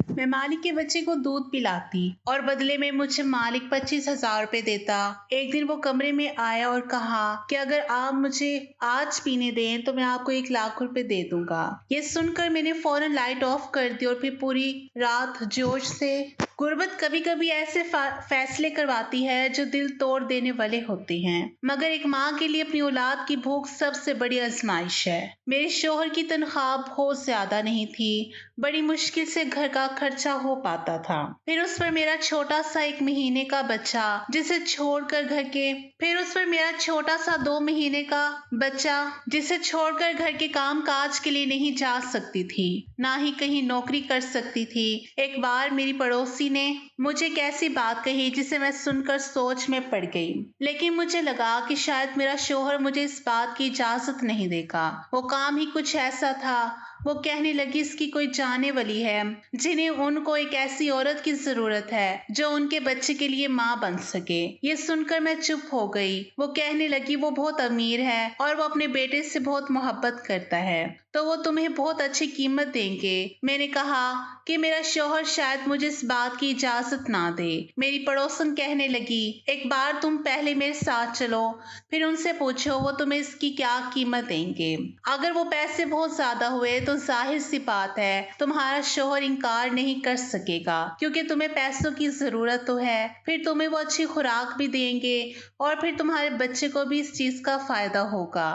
मैं मालिक के बच्चे को दूध पिलाती और बदले में मुझे मालिक 25,000 रुपए देता। एक दिन वो कमरे में आया और कहा कि अगर आप मुझे आज पीने दें तो मैं आपको 1 लाख रुपए दे दूंगा। ये सुनकर मैंने फौरन लाइट ऑफ कर दी और फिर पूरी रात जोश से गुर्बत कभी कभी ऐसे फैसले करवाती है जो दिल तोड़ देने वाले होते हैं, मगर एक माँ के लिए अपनी औलाद की भूख सबसे बड़ी आजमाइश है। मेरे शोहर की तनख्वाह बहुत ज्यादा नहीं थी, बड़ी मुश्किल से घर का खर्चा हो पाता था। फिर उस पर मेरा छोटा सा 1 महीने का बच्चा जिसे छोड़कर घर के फिर उस पर मेरा छोटा सा 2 महीने का बच्चा जिसे छोड़कर घर के काम काज के लिए नहीं जा सकती थी, ना ही कहीं नौकरी कर सकती थी। एक बार मेरी पड़ोसी ने मुझे एक ऐसी बात कही जिसे मैं सुनकर सोच में पड़ गई, लेकिन मुझे लगा कि शायद मेरा शोहर मुझे इस बात की इजाजत नहीं देगा। वो काम ही कुछ ऐसा था। वो कहने लगी, इसकी कोई जाने वाली है जिन्हें उनको एक ऐसी औरत की जरूरत है जो उनके बच्चे के लिए माँ बन सके। ये सुनकर मैं चुप हो गई। वो कहने लगी, वो बहुत अमीर है और वो अपने बेटे से बहुत मोहब्बत करता है, तो वो तुम्हें बहुत अच्छी कीमत देंगे। मैंने कहा कि मेरा शौहर शायद मुझे इस बात की इजाजत ना दे। मेरी पड़ोसन कहने लगी, एक बार तुम पहले मेरे साथ चलो, फिर उनसे पूछो वो तुम्हें इसकी क्या कीमत देंगे। अगर वो पैसे बहुत ज्यादा हुए तो जाहिर सी बात है तुम्हारा शौहर इनकार नहीं कर सकेगा, क्योंकि तुम्हें पैसों की जरूरत तो है। फिर तुम्हें वो अच्छी खुराक भी देंगे और फिर तुम्हारे बच्चे को भी इस चीज का फायदा होगा।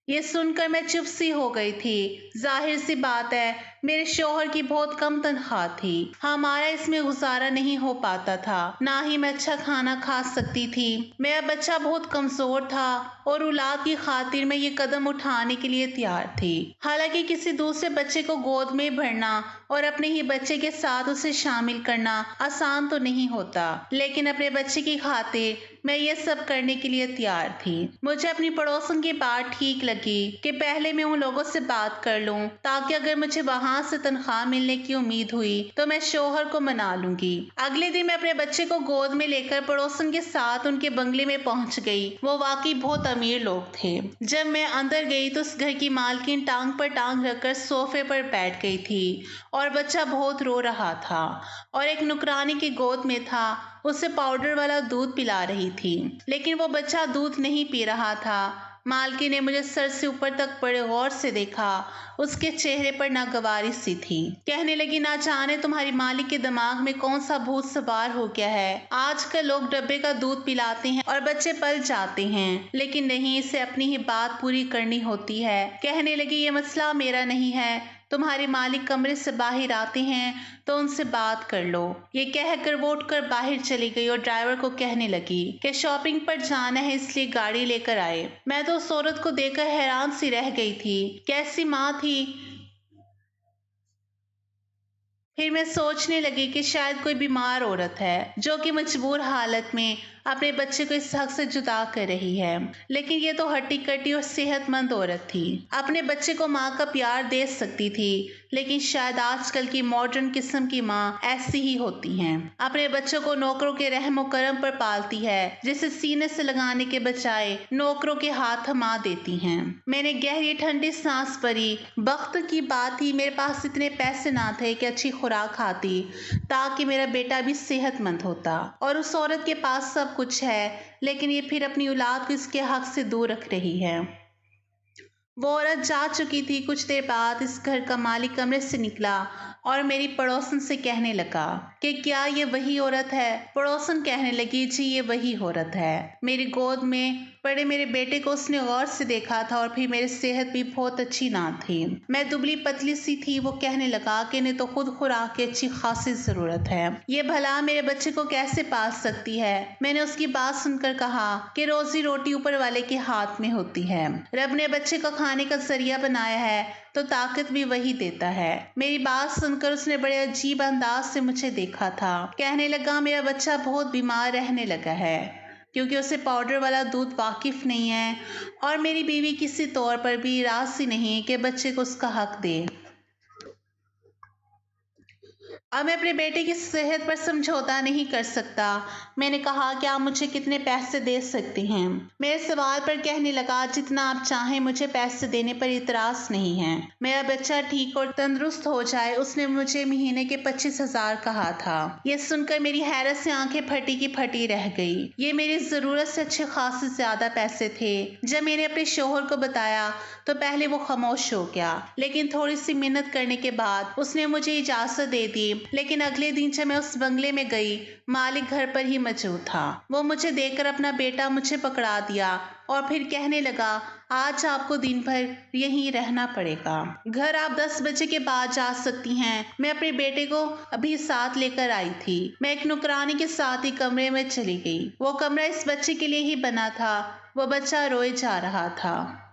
ये सुनकर मैं चुप सी हो गई थी। जाहिर सी बात है मेरे शौहर की बहुत कम तनख्वाह थी, हमारा इसमें गुजारा नहीं हो पाता था, ना ही मैं अच्छा खाना खा सकती थी। मेरा बच्चा बहुत कमजोर था और औलाद की खातिर मैं ये कदम उठाने के लिए तैयार थी। हालांकि किसी दूसरे बच्चे को गोद में भरना और अपने ही बच्चे के साथ उसे शामिल करना आसान तो नहीं होता, लेकिन अपने बच्चे की खातिर मैं ये सब करने के लिए तैयार थी। मुझे अपनी पड़ोसन की बात ठीक लगी कि पहले मैं उन लोगों से बात कर लूं, ताकि अगर मुझे वहां से तनख्वाह मिलने की उम्मीद हुई तो मैं शौहर को मना लूंगी। अगले दिन मैं अपने बच्चे को गोद में लेकर पड़ोसन के साथ उनके बंगले में पहुंच गई। वो वाकई बहुत अमीर लोग थे। जब मैं अंदर गई तो उस घर की मालकिन टांग पर टांग रखकर सोफे पर बैठ गई थी और बच्चा बहुत रो रहा था और एक नुकरानी की गोद में था, उसे पाउडर वाला दूध पिला रही थी, लेकिन वो बच्चा दूध नहीं पी रहा था। मालकिन ने मुझे सर से ऊपर तक बड़े गौर से देखा। उसके चेहरे पर नागवारी सी थी। कहने लगी, ना जाने तुम्हारी मालिक के दिमाग में कौन सा भूत सवार हो गया है। आजकल लोग डब्बे का दूध पिलाते हैं और बच्चे पल जाते हैं, लेकिन नहीं, इसे अपनी ही बात पूरी करनी होती है। कहने लगी, ये मसला मेरा नहीं है, तुम्हारे मालिक कमरे से बाहर आते हैं तो उनसे बात कर लो। ये कहकर वो उठकर बाहर चली गई और ड्राइवर को कहने लगी कि शॉपिंग पर जाना है, इसलिए गाड़ी लेकर आए। मैं तो उस औरत को देखकर हैरान सी रह गई थी। कैसी माँ थी। फिर मैं सोचने लगी कि शायद कोई बीमार औरत है जो कि मजबूर हालत में अपने बच्चे को इस हक से जुदा कर रही है, लेकिन ये तो हट्टी कट्टी और सेहतमंद औरत थी। अपने बच्चे को माँ का प्यार दे सकती थी, लेकिन शायद आजकल की मॉडर्न किस्म की माँ ऐसी ही होती हैं। अपने बच्चों को नौकरों के रहमो करम पर पालती है, जिसे सीने से लगाने के बजाय नौकरों के हाथ थमा देती हैं। मैंने गहरी ठंडी सांस भरी। वक्त की बात ही मेरे पास इतने पैसे ना थे कि अच्छी खुराक खाती, ताकि मेरा बेटा भी सेहतमंद होता। और उस औरत के पास सब कुछ है, लेकिन ये फिर अपनी औलाद को इसके हक से दूर रख रही है। वो औरत जा चुकी थी। कुछ देर बाद इस घर का मालिक कमरे से निकला और मेरी पड़ोसन से कहने लगा कि क्या ये वही औरत है। पड़ोसन कहने लगी, जी ये वही औरत है। मेरी गोद में पड़े मेरे बेटे को उसने गौर से देखा था और फिर मेरी सेहत भी बहुत अच्छी ना थी। मैं दुबली पतली सी थी। वो कहने लगा कि इन्हें तो खुद खुराक की अच्छी खासी जरूरत है, ये भला मेरे बच्चे को कैसे पाल सकती है। मैंने उसकी बात सुनकर कहा कि रोजी रोटी ऊपर वाले के हाथ में होती है। रब ने बच्चे को खाने का जरिया बनाया है तो ताकत भी वही देता है। मेरी बात सुनकर उसने बड़े अजीब अंदाज से मुझे देखा था। कहने लगा, मेरा बच्चा बहुत बीमार रहने लगा है, क्योंकि उसे पाउडर वाला दूध वाकिफ नहीं है और मेरी बीवी किसी तौर पर भी राजी नहीं कि बच्चे को उसका हक दे। अब मैं अपने बेटे की सेहत पर समझौता नहीं कर सकता। मैंने कहा, क्या आप मुझे कितने पैसे दे सकते हैं? मेरे सवाल पर कहने लगा, जितना आप चाहें, मुझे पैसे देने पर इतराज नहीं है। मेरा बच्चा ठीक और तंदुरुस्त हो जाए। उसने मुझे महीने के 25,000 कहा था। ये सुनकर मेरी हैरत से आंखें फटी की फटी रह गई। ये मेरी जरूरत से अच्छे खासे ज्यादा पैसे थे। जब मैंने अपने शोहर को बताया तो पहले वो खामोश हो गया, लेकिन थोड़ी सी मिन्नत करने के बाद उसने मुझे इजाजत दे दी। लेकिन अगले दिन जब मैं उस बंगले में गई, मालिक घर पर ही मौजूद था। वो मुझे देखकर अपना बेटा मुझे पकड़ा दिया और फिर कहने लगा, आज आपको दिन भर यहीं रहना पड़ेगा। घर आप 10 बजे के बाद जा सकती हैं। मैं अपने बेटे को अभी साथ लेकर आई थी। मैं एक नौकरानी के साथ ही कमरे में चली गई। वो कमरा इस बच्चे के लिए ही बना था। वो बच्चा रोए जा रहा था।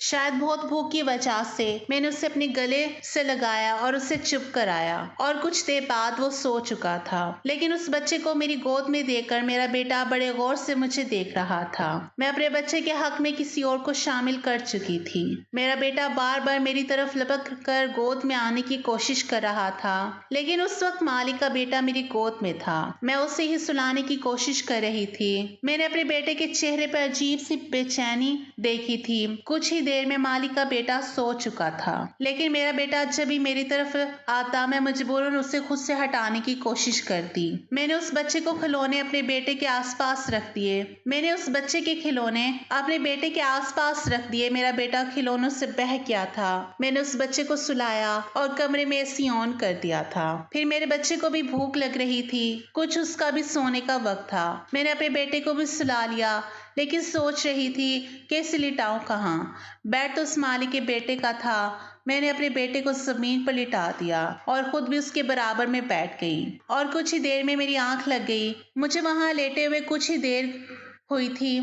शायद बहुत भूख की वजह से मैंने उसे अपने गले से लगाया और उसे चुप कराया, और कुछ देर बाद वो सो चुका था। लेकिन उस बच्चे को मेरी गोद में देखकर मेरा बेटा बड़े गौर से मुझे देख रहा था। मैं अपने बच्चे के हक में किसी और को शामिल कर चुकी थी। मेरा बेटा बार बार मेरी तरफ लपक कर गोद में आने की कोशिश कर रहा था, लेकिन उस वक्त मालिक का बेटा मेरी गोद में था। मैं उसे ही सुलाने की कोशिश कर रही थी। मैंने अपने बेटे के चेहरे पर अजीब सी बेचैनी देखी थी। कुछ ही देर में मालिक का बेटा सो चुका था, लेकिन मेरा बेटा जब भी मेरी तरफ आता, मैं मजबूरन उसे खुद से हटाने की कोशिश करती। मैंने उस बच्चे को खिलौने अपने बेटे के आसपास रख दिए। मेरा बेटा खिलौनों से बह गया था। मैंने उस बच्चे को सुलाया और कमरे में एसी ऑन कर दिया था। फिर मेरे बच्चे को भी भूख लग रही थी। कुछ उसका भी सोने का वक्त था। मैंने अपने बेटे को भी सुला लिया, लेकिन सोच रही थी कैसे लिटाऊं कहाँ। बेड तो उस माली के बेटे का था। मैंने अपने बेटे को जमीन पर लिटा दिया और खुद भी उसके बराबर में बैठ गई, और कुछ ही देर में मेरी आंख लग गई। मुझे वहां लेटे हुए कुछ ही देर हुई थी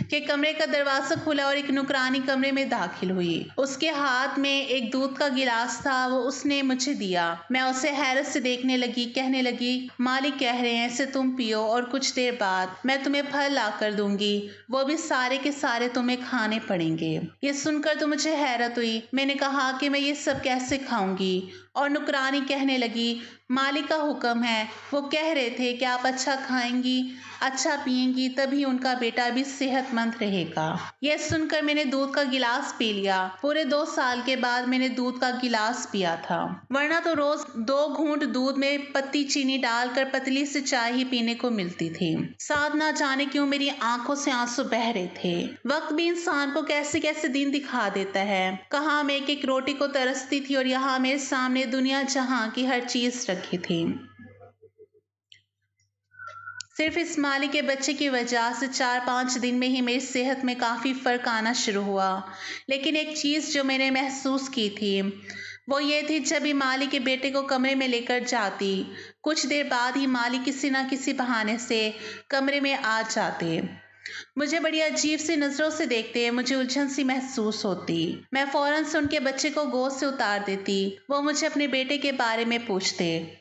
कि कमरे का दरवाजा खुला और एक नुकरानी कमरे में दाखिल हुई। उसके हाथ में एक दूध का गिलास था। वो उसने मुझे दिया। मैं उसे हैरत से देखने लगी। कहने लगी, मालिक कह रहे हैं इसे तुम पियो और कुछ देर बाद मैं तुम्हें फल ला कर दूंगी। वो भी सारे के सारे तुम्हें खाने पड़ेंगे। ये सुनकर तो मुझे हैरत हुई। मैंने कहा कि मैं ये सब कैसे खाऊंगी, और नुकरानी कहने लगी, मालिक का हुक्म है। वो कह रहे थे कि आप अच्छा खाएंगी, अच्छा पिएंगी, तभी उनका बेटा भी सेहतमंद रहेगा। यह सुनकर मैंने दूध का गिलास पी लिया। पूरे 2 साल के बाद मैंने दूध का गिलास पिया था, वरना तो रोज 2 घूंट दूध में पत्ती चीनी डालकर पतली से चाय ही पीने को मिलती थी। साथ ना जाने क्यों मेरी आंखों से आंसू बह रहे थे। वक्त भी इंसान को कैसे कैसे दिन दिखा देता है। कहाँ मैं एक रोटी को तरसती थी और यहाँ मेरे सामने दुनिया जहां की हर चीज रखी थी। सिर्फ इस माली के बच्चे की वजह से 4-5 दिन में ही मेरी सेहत में काफ़ी फ़र्क आना शुरू हुआ। लेकिन एक चीज़ जो मैंने महसूस की थी, वो ये थी, जब भी माली के बेटे को कमरे में लेकर जाती, कुछ देर बाद ही माली किसी न किसी बहाने से कमरे में आ जाते। मुझे बड़ी अजीब सी नज़रों से देखते। मुझे उलझन सी महसूस होती। मैं फौरन से उनके बच्चे को गोद से उतार देती। वो मुझे अपने बेटे के बारे में पूछते।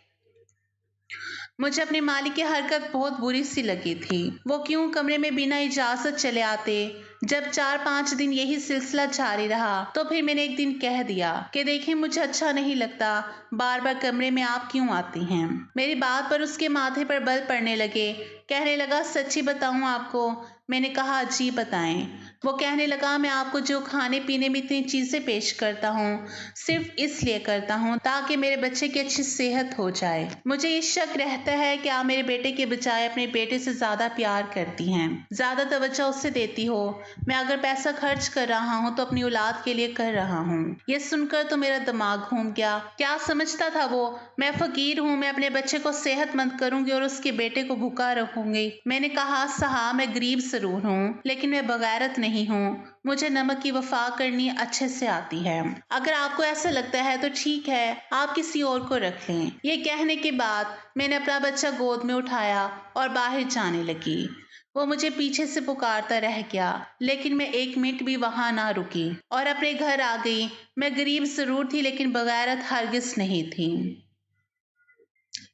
मुझे अपने मालिक की हरकत बहुत बुरी सी लगी थी। वो क्यों कमरे में बिना इजाजत चले आते। जब 4-5 दिन यही सिलसिला जारी रहा, तो फिर मैंने एक दिन कह दिया कि देखिए, मुझे अच्छा नहीं लगता, बार बार कमरे में आप क्यों आती हैं। मेरी बात पर उसके माथे पर बल पड़ने लगे। कहने लगा, सच्ची बताऊं आपको। मैंने कहा, जी बताएं। वो कहने लगा, मैं आपको जो खाने पीने में इतनी चीजें पेश करता हूँ, सिर्फ इसलिए करता हूँ ताकि मेरे बच्चे की अच्छी सेहत हो जाए। मुझे ये शक रहता है कि आप मेरे बेटे के बजाय अपने बेटे से ज्यादा प्यार करती हैं, ज्यादा तवज्जो उससे देती हो। मैं अगर पैसा खर्च कर रहा हूँ तो अपनी औलाद के लिए कर रहा हूँ। ये सुनकर तो मेरा दिमाग घूम गया। क्या समझता था वो? मैं फकीर हूँ, मैं अपने बच्चे को सेहतमंद करूंगी और उसके बेटे को भूखा रखूंगी। मैंने कहा, साहब, मैं गरीब जरूर हूँ, लेकिन मैं बगैरत नहीं हूँ। मुझे नमक की वफा करनी अच्छे से आती है। अगर आपको ऐसा लगता है तो ठीक है, आप किसी और को रख लें। ये कहने के बाद मैंने अपना बच्चा गोद में उठाया और बाहर जाने लगी। वो मुझे पीछे से पुकारता रह गया, लेकिन मैं 1 मिनट भी वहां ना रुकी और अपने घर आ गई। मैं गरीब जरूर थी, लेकिन बगैरत हरगिज नहीं थी।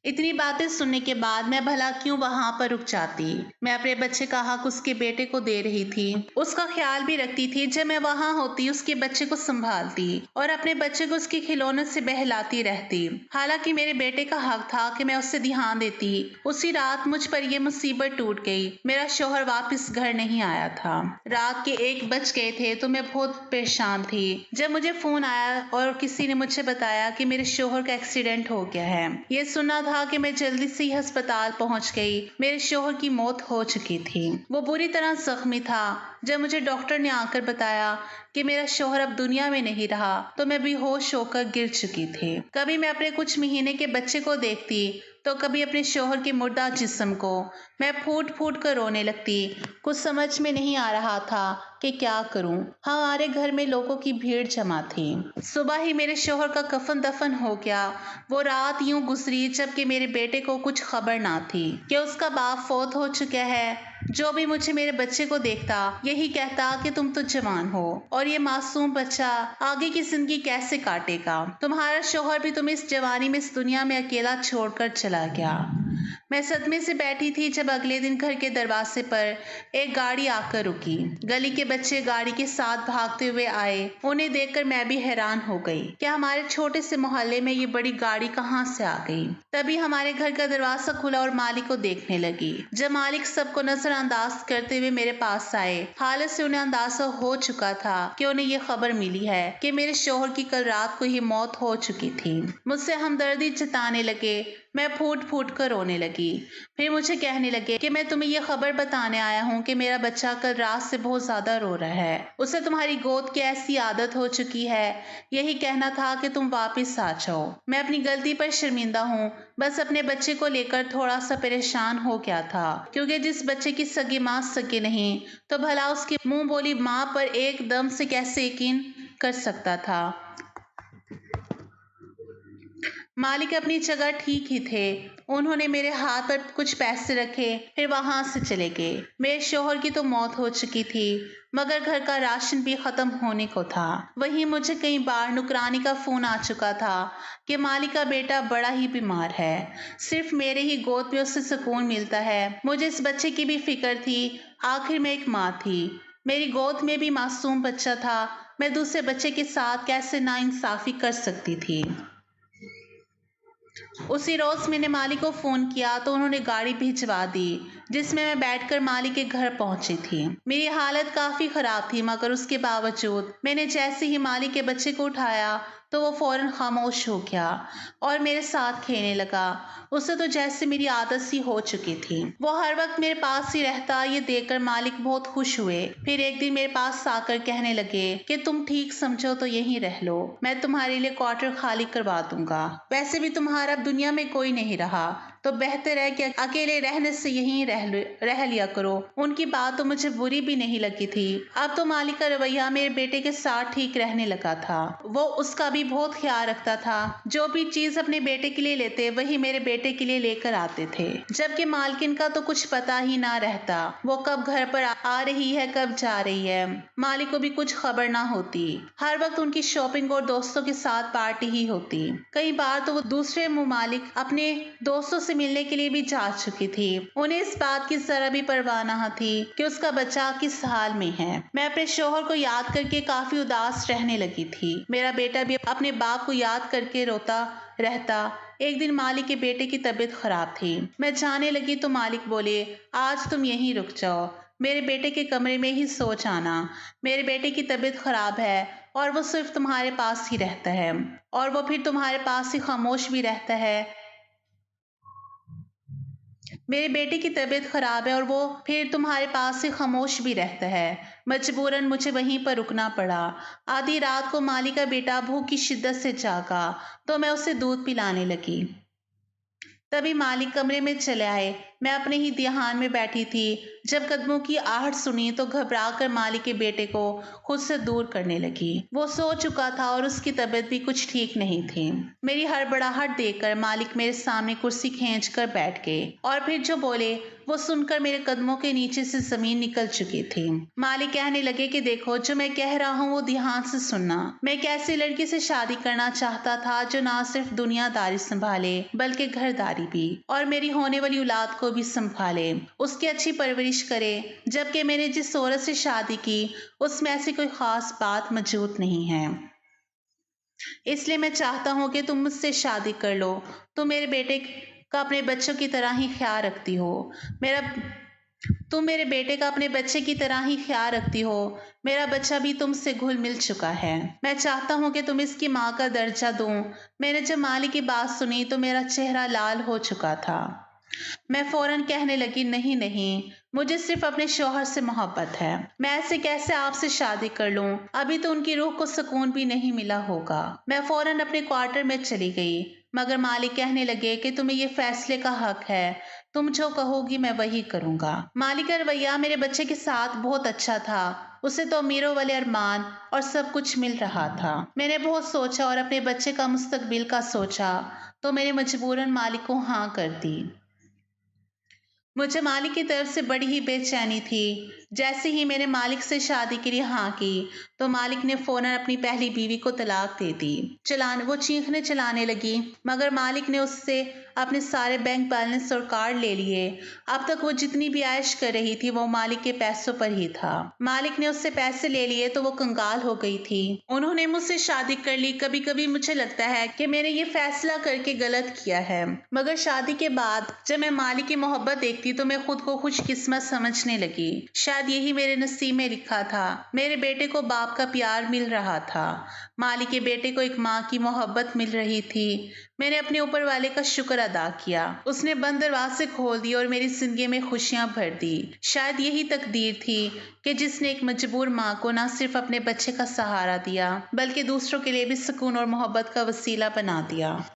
इतनी बातें सुनने के बाद मैं भला क्यों वहां पर रुक जाती। मैं अपने बच्चे का हक उसके बेटे को दे रही थी, उसका ख्याल भी रखती थी। जब मैं वहां होती उसके बच्चे को संभालती और अपने बच्चे को उसके खिलौनों से बहलाती रहती। हालांकि मेरे बेटे का हक था कि मैं उससे ध्यान देती। उसी रात मुझ पर यह मुसीबत टूट गई। मेरा शौहर वापस घर नहीं आया था। रात के 1 बज गए थे तो मैं बहुत परेशान थी जब मुझे फोन आया और किसी ने मुझे बताया कि मेरे शौहर का एक्सीडेंट हो गया है। ये सुना था कि मैं जल्दी से ही अस्पताल पहुंच गई। मेरे शौहर की मौत हो चुकी थी। वो बुरी तरह जख्मी था। जब मुझे डॉक्टर ने आकर बताया कि मेरा शौहर अब दुनिया में नहीं रहा तो मैं बेहोश होकर गिर चुकी थी। कभी मैं अपने कुछ महीने के बच्चे को देखती तो कभी अपने शौहर के मुर्दा जिस्म को। मैं फूट फूट कर रोने लगती। कुछ समझ में नहीं आ रहा था कि क्या करूं। हमारे घर में लोगों की भीड़ जमा थी। सुबह ही मेरे शौहर का कफन दफन हो गया। वो रात यूं गुजरी जबकि मेरे बेटे को कुछ खबर ना थी कि उसका बाप फौत हो चुका है। जो भी मुझे मेरे बच्चे को देखता यही कहता कि तुम तो जवान हो और ये मासूम बच्चा आगे की जिंदगी कैसे काटेगा। तुम्हारा शौहर भी तुम्हें इस जवानी में इस दुनिया में अकेला छोड़कर चला गया। मैं सदमे से बैठी थी जब अगले दिन घर के दरवाजे पर एक गाड़ी आकर रुकी। गली के बच्चे गाड़ी के साथ भागते हुए आए। उन्हें देखकर मैं भी हैरान हो गई कि हमारे छोटे से मोहल्ले में ये बड़ी गाड़ी कहां से आ गई। तभी हमारे घर का दरवाजा खुला और मालिक को देखने लगी। जब मालिक सबको नजरअंदाज करते हुए मेरे पास आए, हालत से उन्हें अंदाजा हो चुका था कि उन्हें ये खबर मिली है कि मेरे शौहर की कल रात को ही मौत हो चुकी थी। मुझसे हमदर्दी जताने लगे। मैं फूट फूट कर रोने लगी। फिर मुझे कहने लगे कि मैं तुम्हें यह खबर बताने आया हूँ कि मेरा बच्चा कल रात से बहुत ज्यादा रो रहा है। उसे तुम्हारी गोद की ऐसी आदत हो चुकी है। यही कहना था कि तुम वापस आ जाओ। मैं अपनी गलती पर शर्मिंदा हूँ। बस अपने बच्चे को लेकर थोड़ा सा परेशान हो गया था, क्योंकि जिस बच्चे की सगी माँ सगी नहीं तो भला उसकी मुंह बोली माँ पर एकदम से कैसे यकीन कर सकता था। मालिक अपनी जगह ठीक ही थे। उन्होंने मेरे हाथ पर कुछ पैसे रखे, फिर वहां से चले गए। मेरे शौहर की तो मौत हो चुकी थी, मगर घर का राशन भी खत्म होने को था। वहीं मुझे कई बार नुकरानी का फोन आ चुका था कि मालिक का बेटा बड़ा ही बीमार है। सिर्फ मेरे ही गोद में उसे सुकून मिलता है। मुझे इस बच्चे की भी फिक्र थी। आखिर मैं एक माँ थी। मेरी गोद में भी मासूम बच्चा था। मैं दूसरे बच्चे के साथ कैसे नाइंसाफी कर सकती थी। उसी रोज मैंने मालिक को फोन किया तो उन्होंने गाड़ी भिजवा दी, जिसमें मैं बैठकर मालिक के घर पहुंची थी। मेरी हालत काफी खराब थी, मगर उसके बावजूद मैंने जैसे ही मालिक के बच्चे को उठाया तो वो फौरन खामोश हो गया और मेरे साथ खेलने लगा। उसे तो जैसे मेरी आदत सी हो चुकी थी। वो हर वक्त मेरे पास ही रहता। ये देखकर मालिक बहुत खुश हुए। फिर एक दिन मेरे पास आकर कहने लगे कि तुम ठीक समझो तो यहीं रह लो, मैं तुम्हारे लिए क्वार्टर खाली करवा दूंगा। वैसे भी तुम्हारा अब दुनिया में कोई नहीं रहा तो बेहतर है कि अकेले रहने से यहीं रह लिया करो। उनकी बात तो मुझे बुरी भी नहीं लगी थी। अब तो मालिक का रवैया मेरे बेटे के साथ ठीक रहने लगा था। वो उसका भी बहुत ख्याल रखता था। जो भी चीज अपने बेटे के लिए लेते वही मेरे बेटे के लिए लेकर आते थे, जबकि मालकिन का तो कुछ पता ही ना रहता। वो कब घर पर आ रही है कब जा रही है, मालिक को भी कुछ खबर ना होती। हर वक्त उनकी शॉपिंग और दोस्तों के साथ पार्टी ही होती। कई बार तो वो दूसरे मुमालिक अपने दोस्तों से मिलने के लिए भी जा चुकी थी। उन्हें इस बात की जरा भी परवाह न थी कि उसका बच्चा किस हाल में है। मैं अपने शौहर को याद करके काफी उदास रहने लगी थी। मेरा बेटा भी अपने बाप को याद करके रोता रहता। एक दिन मालिक के बेटे की तबीयत खराब थी। मैं जाने लगी तो मालिक बोले, आज तुम यहीं रुक जाओ, मेरे बेटे के कमरे में ही सो जाना। मेरे बेटे की तबीयत खराब है और वो सिर्फ तुम्हारे पास ही रहता है, और वो फिर तुम्हारे पास ही खामोश भी रहता है। मेरे बेटे की तबीयत खराब है और वो फिर तुम्हारे पास से खामोश भी रहता है। मजबूरन मुझे वहीं पर रुकना पड़ा। आधी रात को माली का बेटा भूख की शिद्दत से जागा तो मैं उसे दूध पिलाने लगी। तभी मालिक कमरे में चले आए। मैं अपने ही ध्यान में बैठी थी। जब कदमों की आहट सुनी तो घबरा कर मालिक के बेटे को खुद से दूर करने लगी। वो सो चुका था और उसकी तबीयत भी कुछ ठीक नहीं थी। मेरी हड़बड़ाहट देखकर मालिक मेरे सामने कुर्सी खींच कर बैठ गए और फिर जो बोले, वो सुनकर मेरे कदमों के नीचे से जमीन निकल चुकी थी। मालिक कहने लगे कि देखो, जो मैं कह रहा हूँ वो ध्यान से सुनना। मैं एक ऐसी लड़की से शादी करना चाहता था जो ना सिर्फ दुनियादारी संभाले बल्कि घरदारी भी, और मेरी होने वाली औलाद को भी संभाले, उसकी अच्छी परवरिश करे। जबकि मैंने जिस औरत से शादी की उसमें ऐसी कोई खास बात मौजूद नहीं है, इसलिए मैं चाहता हूँ कि तुम मुझसे शादी कर लो। तुम मेरे बेटे का अपने बच्चों की तरह ही ख्याल रखती हो मेरा तुम मेरे बेटे का अपने बच्चे की तरह ही ख्याल रखती हो। मेरा बच्चा भी तुमसे घुल मिल चुका है। मैं चाहता हूँ कि तुम इसकी माँ का दर्जा दो। मैंने जब मालिक की बात सुनी तो मेरा चेहरा लाल हो चुका था। मैं फौरन कहने लगी, नहीं नहीं, मुझे सिर्फ अपने शौहर से मोहब्बत है। मैं ऐसे कैसे आपसे शादी कर लूं? अभी तो उनकी रूह को सुकून भी नहीं मिला होगा। मैं फौरन अपने क्वार्टर में चली गई, मगर मालिक कहने लगे कि तुम्हें ये फैसले का हक है। तुम जो कहोगी मैं वही करूंगा। मालिक का रवैया मेरे बच्चे के साथ बहुत अच्छा था। उसे तो अमीरों वाले अरमान और सब कुछ मिल रहा था। मैंने बहुत सोचा और अपने बच्चे का मुस्तकबिल का सोचा, तो मैंने मजबूरन मालिक को हाँ कर दी। मुझे मालिक की तरफ से बड़ी ही बेचैनी थी। जैसे ही मैंने मालिक से शादी के लिए हाँ की तो मालिक ने फौरन अपनी पहली बीवी को तलाक दे दी। वो चीखने चलाने लगी, मगर मालिक ने उससे अपने सारे बैंक बैलेंस और कार्ड ले लिए। अब तक वो जितनी भी आयश कर रही थी वो मालिक के पैसों पर ही था। मालिक ने उससे पैसे ले लिए तो वो कंगाल हो गई थी। उन्होंने मुझसे शादी कर ली। कभी कभी मुझे लगता है कि मैंने ये फैसला करके गलत किया है, मगर शादी के बाद जब मैं मालिक की मोहब्बत देखती तो मैं खुद को खुशकिस्मत समझने लगी। शायद यही मेरे नसीब में लिखा था। मेरे बेटे को बाप का प्यार मिल रहा था, मालिक के बेटे को एक माँ की मोहब्बत मिल रही थी। मैंने अपने ऊपर वाले का शुक्र अदा किया। उसने बंद दरवाजे खोल दिए और मेरी जिंदगी में खुशियां भर दी। शायद यही तकदीर थी कि जिसने एक मजबूर माँ को न सिर्फ अपने बच्चे का सहारा दिया बल्कि दूसरों के लिए भी सुकून और मोहब्बत का वसीला बना दिया।